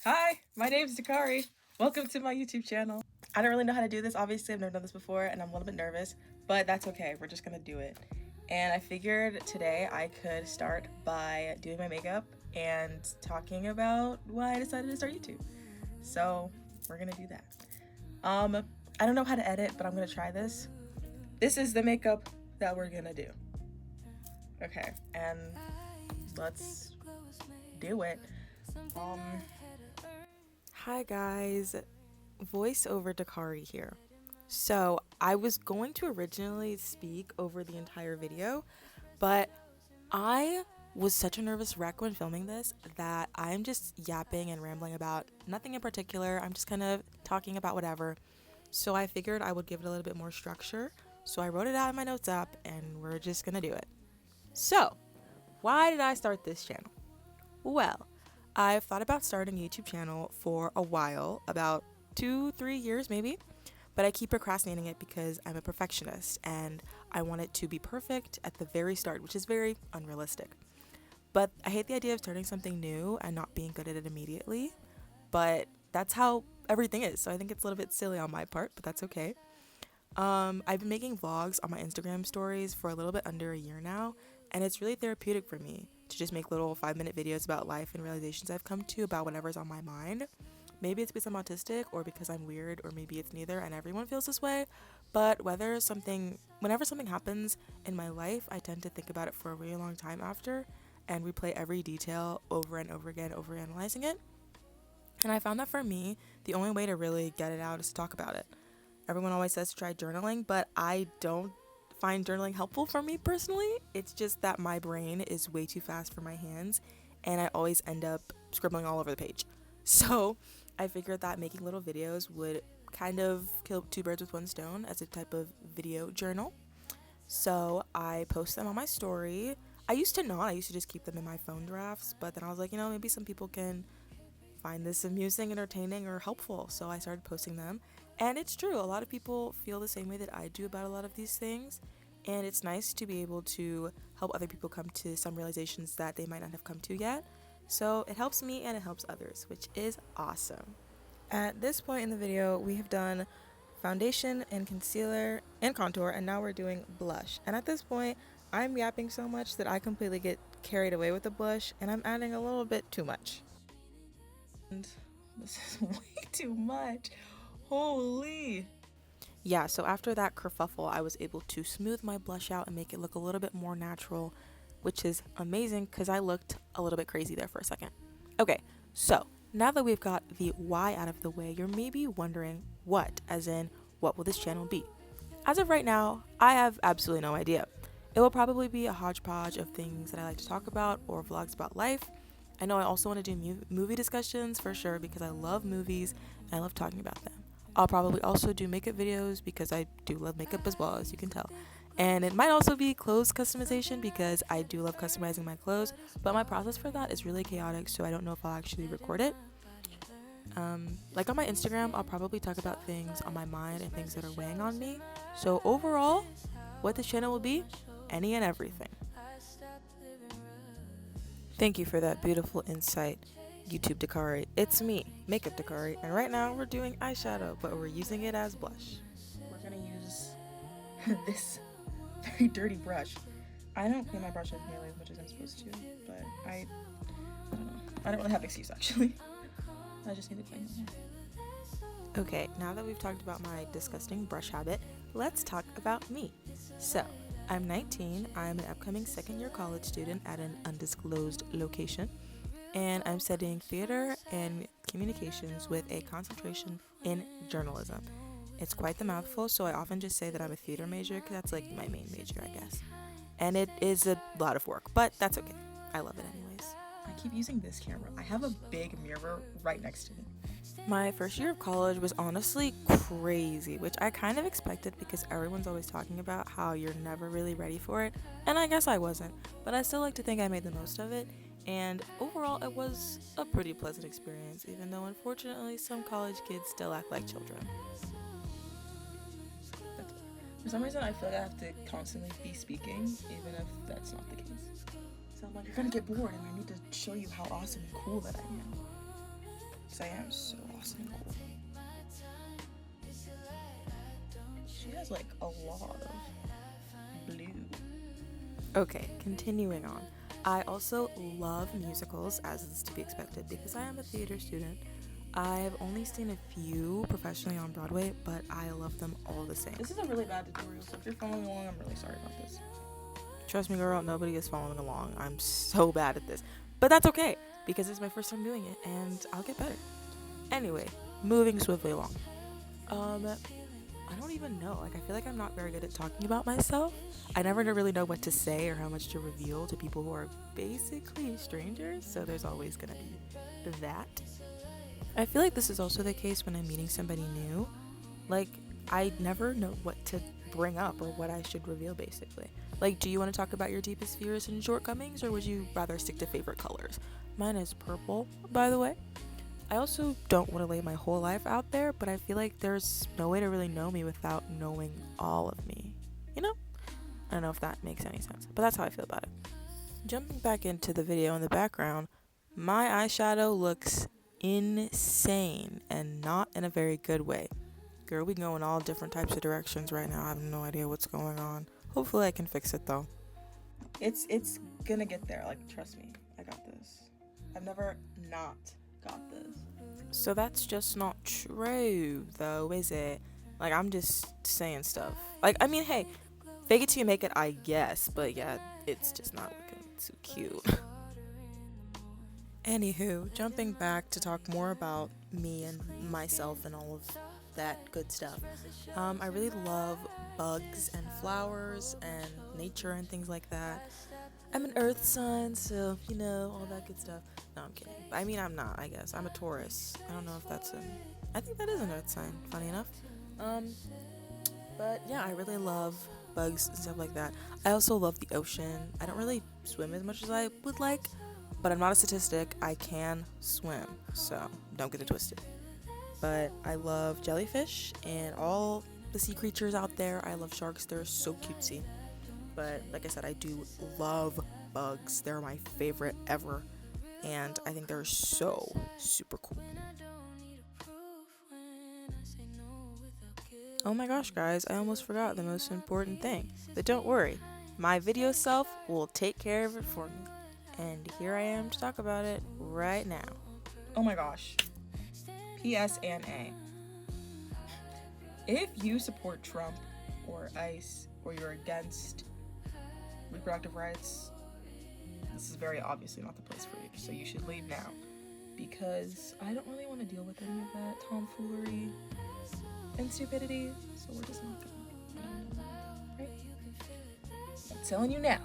Hi, my name is Dakari. Welcome to my YouTube channel. I don't really know how to do this. Obviously, I've never done this before and I'm a little bit nervous, but that's okay. We're just gonna do it. And I figured today I could start by doing my makeup and talking about why I decided to start YouTube. So we're gonna do that. I don't know how to edit, but I'm gonna try this. This is the makeup that we're gonna do. Okay, and let's do it. Hi guys, voice over Dakari here. So I was going to originally speak over the entire video, but I was such a nervous wreck when filming this that I'm just yapping and rambling about nothing in particular. I'm just kind of talking about whatever. So I figured I would give it a little bit more structure. So I wrote it out in my notes app and we're just gonna do it. So, why did I start this channel? Well, I've thought about starting a YouTube channel for a while, about 2-3 years maybe, but I keep procrastinating it because I'm a perfectionist and I want it to be perfect at the very start, which is very unrealistic. But I hate the idea of starting something new and not being good at it immediately, but that's how everything is, so I think it's a little bit silly on my part, but that's okay. I've been making vlogs on my Instagram stories for a little bit under a year now, and it's really therapeutic for me to just make little 5-minute videos about life and realizations I've come to about whatever's on my mind. Maybe it's because I'm autistic or because I'm weird, or maybe it's neither and everyone feels this way, but whenever something happens in my life, I tend to think about it for a really long time after and replay every detail over and over again, overanalyzing it. And I found that for me, the only way to really get it out is to talk about it. Everyone always says to try journaling, but I don't find journaling helpful for me personally. It's just that my brain is way too fast for my hands and I always end up scribbling all over the page. So I figured that making little videos would kind of kill two birds with one stone as a type of video journal. So I post them on my story. I used to just keep them in my phone drafts, but then I was like, maybe some people can find this amusing, entertaining, or helpful. So I started posting them. And it's true, a lot of people feel the same way that I do about a lot of these things. And it's nice to be able to help other people come to some realizations that they might not have come to yet. So it helps me and it helps others, which is awesome. At this point in the video, we have done foundation and concealer and contour, and now we're doing blush. And at this point, I'm yapping so much that I completely get carried away with the blush, and I'm adding a little bit too much. And this is way too much. Holy. Yeah, so after that kerfuffle, I was able to smooth my blush out and make it look a little bit more natural, which is amazing because I looked a little bit crazy there for a second. Okay, so now that we've got the why out of the way, you're maybe wondering what, as in, what will this channel be? As of right now, I have absolutely no idea. It will probably be a hodgepodge of things that I like to talk about or vlogs about life. I know I also want to do movie discussions for sure because I love movies and I love talking about them. I'll probably also do makeup videos because I do love makeup as well, as you can tell. And it might also be clothes customization because I do love customizing my clothes, but my process for that is really chaotic, so I don't know if I'll actually record it. Like on my Instagram, I'll probably talk about things on my mind and things that are weighing on me. So overall, what this channel will be, any and everything. Thank you for that beautiful insight, YouTube Dakari. It's me, Makeup Dakari, and right now we're doing eyeshadow, but we're using it as blush. We're gonna use this very dirty brush. I don't clean my brush up nearly as much as I'm supposed to, but I don't know. I don't really have an excuse actually. I just need to clean it. Okay, now that we've talked about my disgusting brush habit, let's talk about me. So, I'm 19, I'm an upcoming second-year college student at an undisclosed location, and I'm studying theater and communications with a concentration in journalism. It's quite the mouthful, so I often just say that I'm a theater major because that's like my main major, I guess. And it is a lot of work, but that's okay. I love it anyways. I keep using this camera. I have a big mirror right next to me. My first year of college was honestly crazy, which I kind of expected because everyone's always talking about how you're never really ready for it, and I guess I wasn't, but I still like to think I made the most of it, and overall it was a pretty pleasant experience, even though unfortunately some college kids still act like children. For some reason I feel like I have to constantly be speaking, even if that's not the case. So I'm like, you're gonna get bored and I need to show you how awesome and cool that I am. because I am so awesome and cool. She has like a lot of blue. Okay, continuing on. I also love musicals, as is to be expected, because I am a theater student. I've only seen a few professionally on Broadway, but I love them all the same. This is a really bad tutorial, so if you're following along, I'm really sorry about this. Trust me, girl, nobody is following along. I'm so bad at this. But that's okay, because it's my first time doing it, and I'll get better. Anyway, moving swiftly along. I don't even know. Like, I feel like I'm not very good at talking about myself. I never really know what to say or how much to reveal to people who are basically strangers, so there's always gonna be that. I feel like this is also the case when I'm meeting somebody new. Like, I never know what to bring up or what I should reveal, basically. Like, do you want to talk about your deepest fears and shortcomings, or would you rather stick to favorite colors? Mine is purple, by the way. I also don't want to lay my whole life out there, but I feel like there's no way to really know me without knowing all of me. You know? I don't know if that makes any sense, but that's how I feel about it. Jumping back into the video in the background, my eyeshadow looks insane and not in a very good way. Girl, we go in all different types of directions right now. I have no idea what's going on. Hopefully I can fix it though. It's gonna get there, like, trust me. I got this. I've never not got this. So that's just not true though, is it? Like, I'm just saying stuff. Like, I mean, hey, fake it till you make it, I guess, but yeah, it's just not looking too cute. Anywho, jumping back to talk more about me and myself and all of that good stuff. I really love bugs and flowers and nature and things like that. I'm an earth sign, so, you know, all that good stuff. No, I'm kidding. I mean, I'm not, I guess. I'm a Taurus. I don't know if that's I think that is an earth sign, funny enough. But yeah, I really love bugs and stuff like that. I also love the ocean. I don't really swim as much as I would like, but I'm not a statistic. I can swim, so don't get it twisted. But I love jellyfish and all the sea creatures out there. I love sharks. They're so cutesy. But like I said, I do love bugs. They're my favorite ever. And I think they're so super cool. Oh my gosh, guys, I almost forgot the most important thing. But don't worry, my video self will take care of it for me. And here I am to talk about it right now. Oh my gosh. P.S. and A. If you support Trump or ICE or you're against reproductive rights, this is very obviously not the place for you. So you should leave now. Because I don't really want to deal with any of that tomfoolery and stupidity. So we're just not gonna, right? I'm telling you now.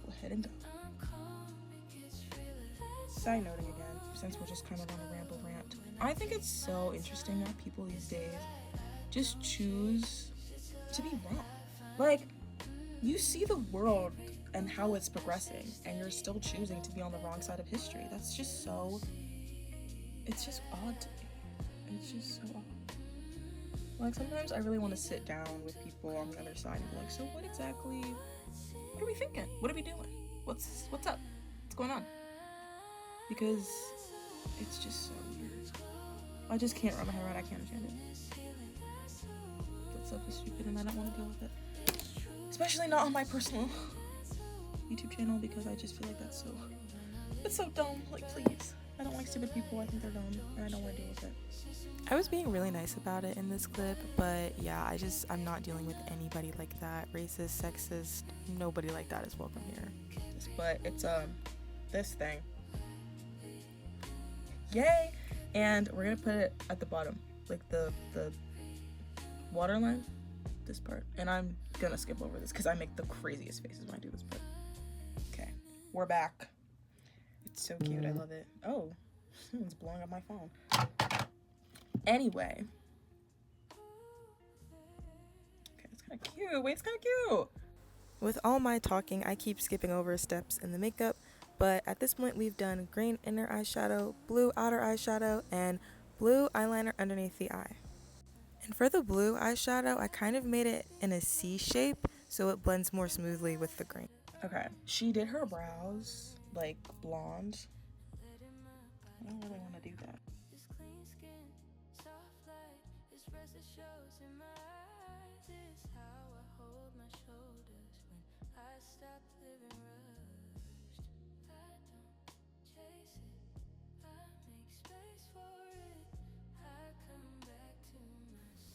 Go ahead and go. Side noting again, since we're just kind of on a ramble rant. I think it's so interesting that people these days just choose to be wrong. Like, you see the world and how it's progressing, and you're still choosing to be on the wrong side of history. That's just so... It's just odd to me. It's just so odd. Like, sometimes I really want to sit down with people on the other side and be like, so what are we thinking? What are we doing? What's up? What's going on? Because it's just so weird. I just can't wrap my head around. I can't stand it. That stuff is stupid and I don't want to deal with it. Especially not on my personal YouTube channel, because I just feel like that's so dumb. Like, please. I don't like stupid people. I think they're dumb and I don't want to deal with it. I was being really nice about it in this clip, but yeah, I'm not dealing with anybody like that. Racist, sexist, nobody like that is welcome here. But it's this thing. Yay! And we're gonna put it at the bottom, like the water line, this part. And I'm gonna skip over this because I make the craziest faces when I do this part. Okay, we're back. It's so cute, I love it. Oh, someone's blowing up my phone. Anyway. Okay, it's kind of cute. Wait, it's kind of cute. With all my talking, I keep skipping over steps in the makeup. But at this point, we've done green inner eyeshadow, blue outer eyeshadow, and blue eyeliner underneath the eye. And for the blue eyeshadow, I kind of made it in a C shape so it blends more smoothly with the green. Okay, she did her brows like blonde. I don't really want to do that.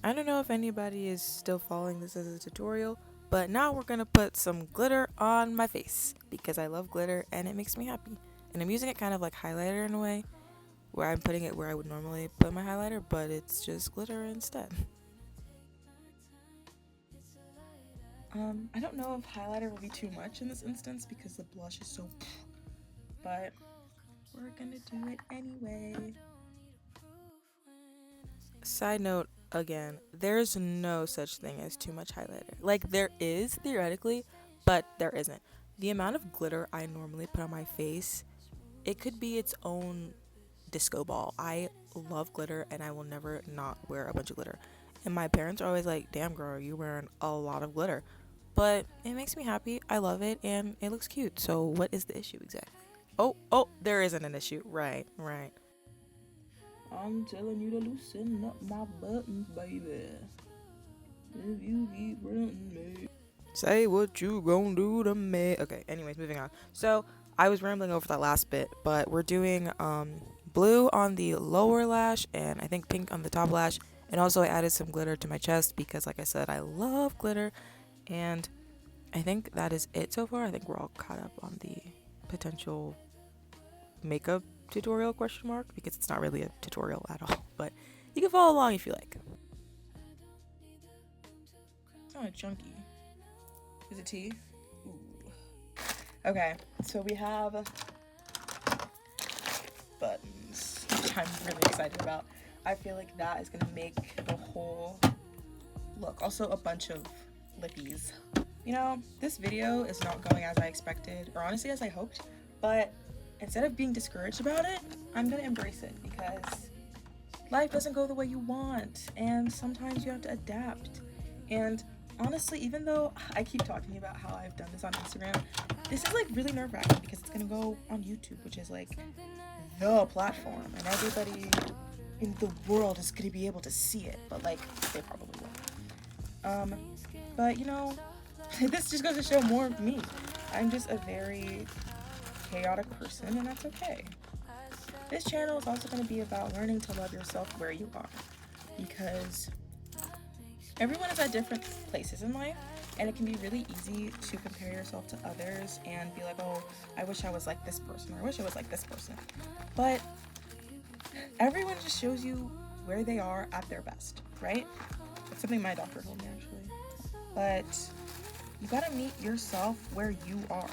I don't know if anybody is still following this as a tutorial, but now we're gonna put some glitter on my face because I love glitter and it makes me happy. And I'm using it kind of like highlighter in a way, where I'm putting it where I would normally put my highlighter, but it's just glitter instead. I don't know if highlighter will be too much in this instance because the blush is so but we're gonna do it anyway. Side note again, there's no such thing as too much highlighter. Like, there is theoretically, but there isn't. The amount of glitter I normally put on my face, it could be its own disco ball. I love glitter and I will never not wear a bunch of glitter. And my parents are always like, damn girl, you're wearing a lot of glitter. But it makes me happy. I love it and it looks cute. So what is the issue exactly? Oh, there isn't an issue. Right. I'm telling you to loosen up my buttons, baby. If you keep running me. Say what you gon' do to me. Okay, anyways, moving on. So I was rambling over that last bit, but we're doing blue on the lower lash and I think pink on the top lash. And also I added some glitter to my chest because, like I said, I love glitter. And I think that is it so far. I think we're all caught up on the potential makeup tutorial question mark because it's not really a tutorial at all, but you can follow along if you like. It's not a chunky. Is it tea? Ooh. Okay, so we have buttons, which I'm really excited about. I feel like that is gonna make the whole look. Also a bunch of lippies. You know, this video is not going as I expected, or honestly as I hoped, but instead of being discouraged about it, I'm gonna embrace it because life doesn't go the way you want, and sometimes you have to adapt. And honestly, even though I keep talking about how I've done this on Instagram, this is like really nerve-wracking because it's gonna go on YouTube, which is like the platform, and everybody in the world is gonna be able to see it, but like they probably won't. But you know, this just goes to show more of me. I'm just a very chaotic person, and that's okay. This channel is also going to be about learning to love yourself where you are, because everyone is at different places in life, and it can be really easy to compare yourself to others and be like, oh, I wish I was like this person, or I wish I was like this person. But everyone just shows you where they are at their best, right? That's something my doctor told me, actually. But you gotta meet yourself where you are,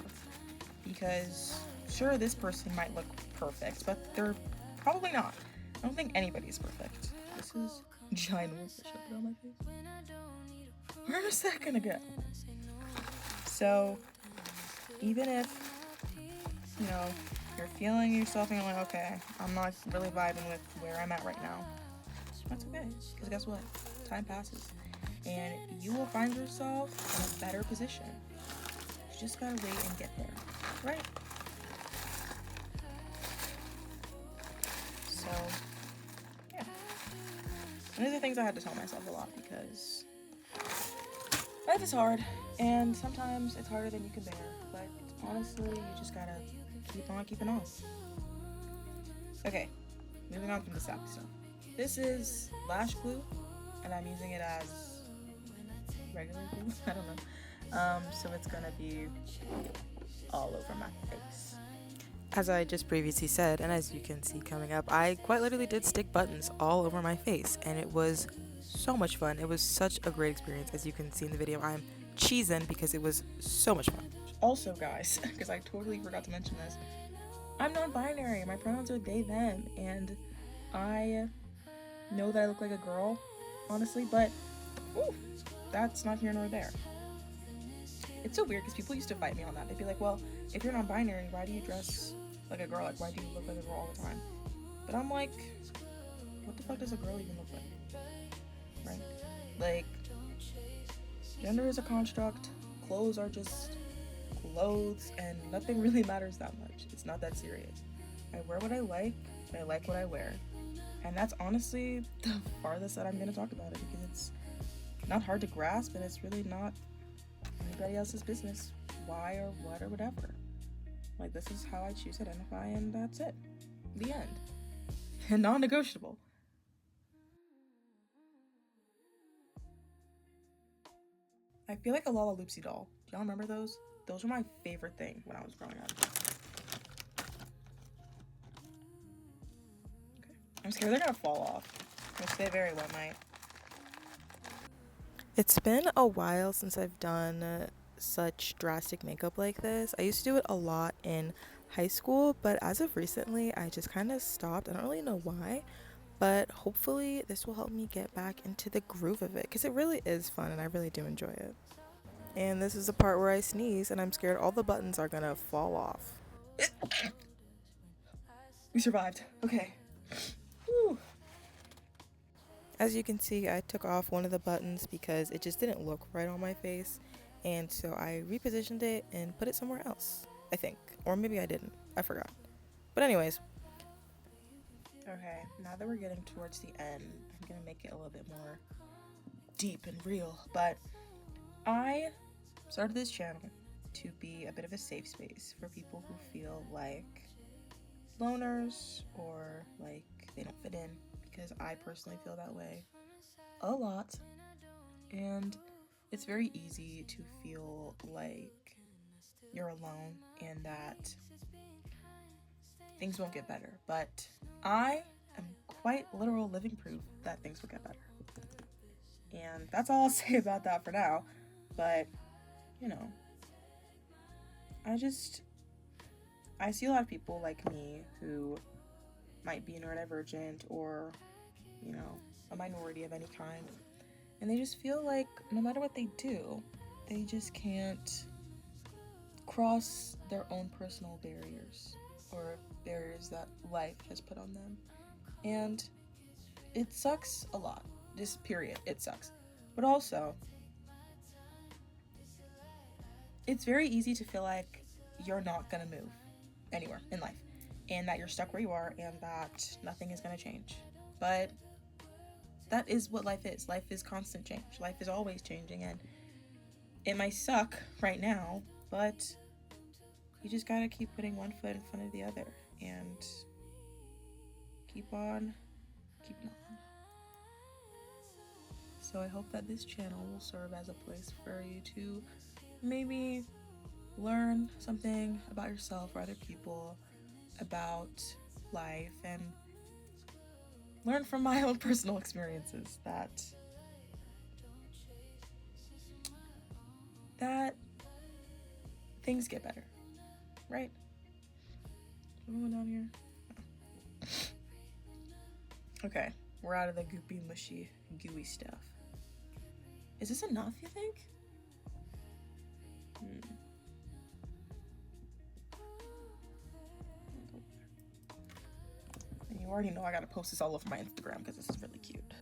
because sure, this person might look perfect, but they're probably not. I don't think anybody's perfect. This is ginormous. I put on my face. Where is that gonna go? So even if, you know, you're feeling yourself and you're like, okay, I'm not really vibing with where I'm at right now, that's okay, because guess what? Time passes and you will find yourself in a better position. You just gotta wait and get there, right? So yeah, and these are things I had to tell myself a lot because life is hard and sometimes it's harder than you can bear, but honestly you just gotta keep on keeping on. Okay, moving on from the sappy stuff. This is lash glue and I'm using it as regular glue. I don't know. So it's gonna be all over my face. As I just previously said, and as you can see coming up, I quite literally did stick buttons all over my face, and it was so much fun. It was such a great experience. As you can see in the video, I'm cheesing because it was so much fun. Also, guys, because I totally forgot to mention this, I'm non-binary. My pronouns are they, them, and I know that I look like a girl, honestly, but that's not here nor there. It's so weird because people used to fight me on that. They'd be like, well, if you're non-binary, why do you dress like a girl? Like, why do you look like a girl all the time? But I'm like, what the fuck does a girl even look like? Right? Like, gender is a construct, clothes are just clothes, and nothing really matters that much. It's not that serious. I wear what I like, and I like what I wear. And that's honestly the farthest that I'm going to talk about it, because it's not hard to grasp and it's really not anybody else's business why or what or whatever. Like, this is how I choose to identify, and that's it. The end. And non negotiable. I feel like a Loopsy doll. Do y'all remember those? Those were my favorite thing when I was growing up. Okay. I'm scared they're gonna fall off, which they very well might. It's been a while since I've done such drastic makeup like this. I used to do it a lot in high school, but as of recently, I just kind of stopped. I don't really know why, but hopefully this will help me get back into the groove of it, because it really is fun and I really do enjoy it. And this is the part where I sneeze and I'm scared all the buttons are gonna fall off. We survived. Okay. Whew. As you can see, I took off one of the buttons because it just didn't look right on my face, and so I repositioned it and put it somewhere else, I think. Or maybe I didn't. I forgot. But anyways. Okay, now that we're getting towards the end, I'm gonna make it a little bit more deep and real. But I started this channel to be a bit of a safe space for people who feel like loners or like they don't fit in, because I personally feel that way a lot. And it's very easy to feel like you're alone and that things won't get better. But I am quite literal living proof that things will get better. And that's all I'll say about that for now. But, you know, I see a lot of people like me who might be neurodivergent or, you know, a minority of any kind. And they just feel like no matter what they do, they just can't cross their own personal barriers or barriers that life has put on them. And it sucks a lot. Just period. It sucks. But also, it's very easy to feel like you're not gonna move anywhere in life, and that you're stuck where you are, and that nothing is gonna change. But that is what life is. Life is constant change. Life is always changing, and it might suck right now, but you just gotta keep putting one foot in front of the other and keep on keeping on. So I hope that this channel will serve as a place for you to maybe learn something about yourself or other people, about life, and learn from my own personal experiences that things get better, right? Moving down here. Okay, we're out of the goopy, mushy, gooey stuff. Is this enough, you think? And you already know I gotta post this all over my Instagram because this is really cute.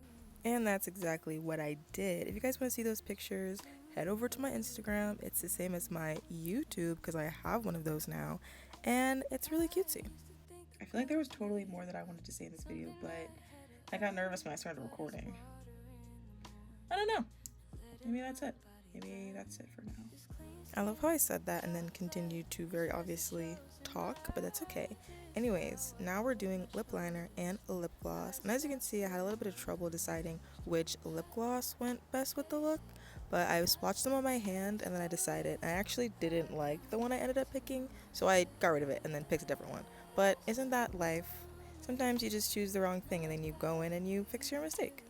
And that's exactly what I did. If you guys want to see those pictures, head over to my Instagram. It's the same as my YouTube because I have one of those now, and it's really cutesy. I feel like there was totally more that I wanted to say in this video, but I got nervous when I started recording. I don't know. Maybe that's it. Maybe that's it for now. I love how I said that and then continued to very obviously talk, but that's okay. Anyways, now we're doing lip liner and lip gloss. And as you can see, I had a little bit of trouble deciding which lip gloss went best with the look, but I swatched them on my hand and then I decided. I actually didn't like the one I ended up picking, so I got rid of it and then picked a different one. But isn't that life? Sometimes you just choose the wrong thing and then you go in and you fix your mistake.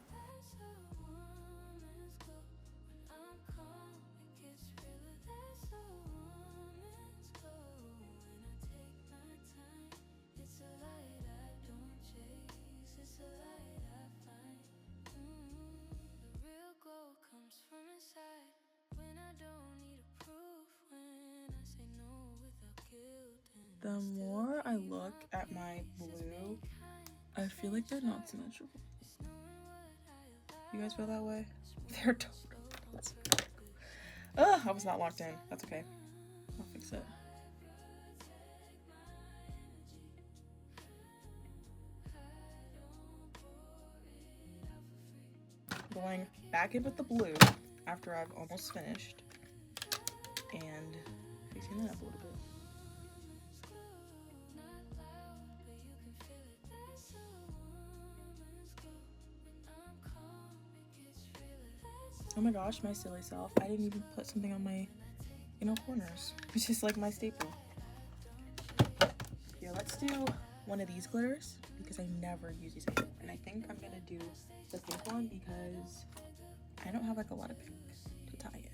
The more I look at my blue, I feel like they're not symmetrical. You guys feel that way? They're totally not symmetrical. Ugh, I was not locked in. That's okay. I'll fix it. going back in with the blue after I've almost finished and fixing that up a little bit. Oh my gosh, my silly self. I didn't even put something on my inner corners. It's just like my staple. Yeah, let's do one of these glitters because I never use these anymore. And I think I'm gonna do the pink one because I don't have like a lot of pink to tie in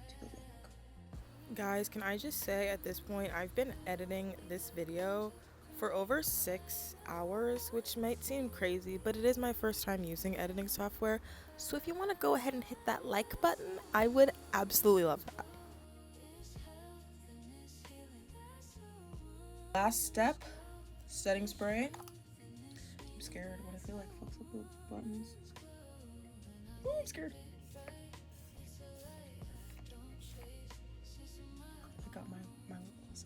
to the look. Guys, can I just say at this point, I've been editing this video for over 6 hours, which might seem crazy, but it is my first time using editing software. So if you want to go ahead and hit that like button, I would absolutely love that. Last step, setting spray. I'm scared what I feel like fucks up the buttons. Ooh, I'm scared. I got my lip gloss.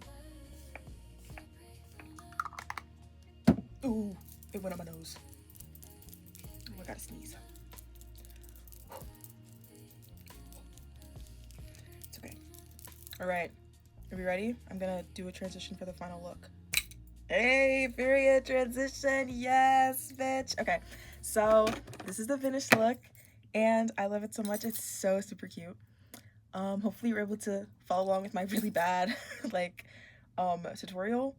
Ooh, it went on my nose. Oh, I gotta sneeze. It's okay. All right, are we ready? I'm gonna do a transition for the final look. Hey, period transition. Yes, bitch. Okay, so this is the finished look and I love it so much. It's so super cute. Hopefully you're able to follow along with my really bad like tutorial.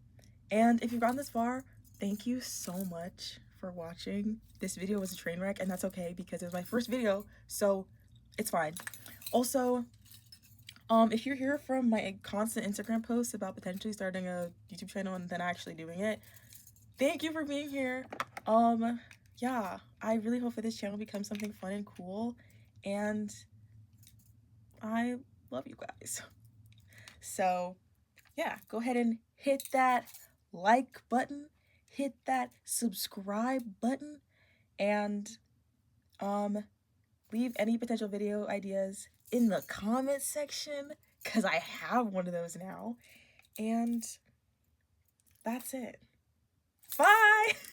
And if you've gotten this far, thank you so much for watching. This video was a train wreck and that's okay because it was my first video, so it's fine. Also, if you're here from my constant Instagram posts about potentially starting a YouTube channel and then actually doing it, thank you for being here. Yeah, I really hope that this channel becomes something fun and cool, and I love you guys. So yeah, go ahead and hit that like button, hit that subscribe button, and leave any potential video ideas in the comment section because I have one of those now. And that's it. Bye!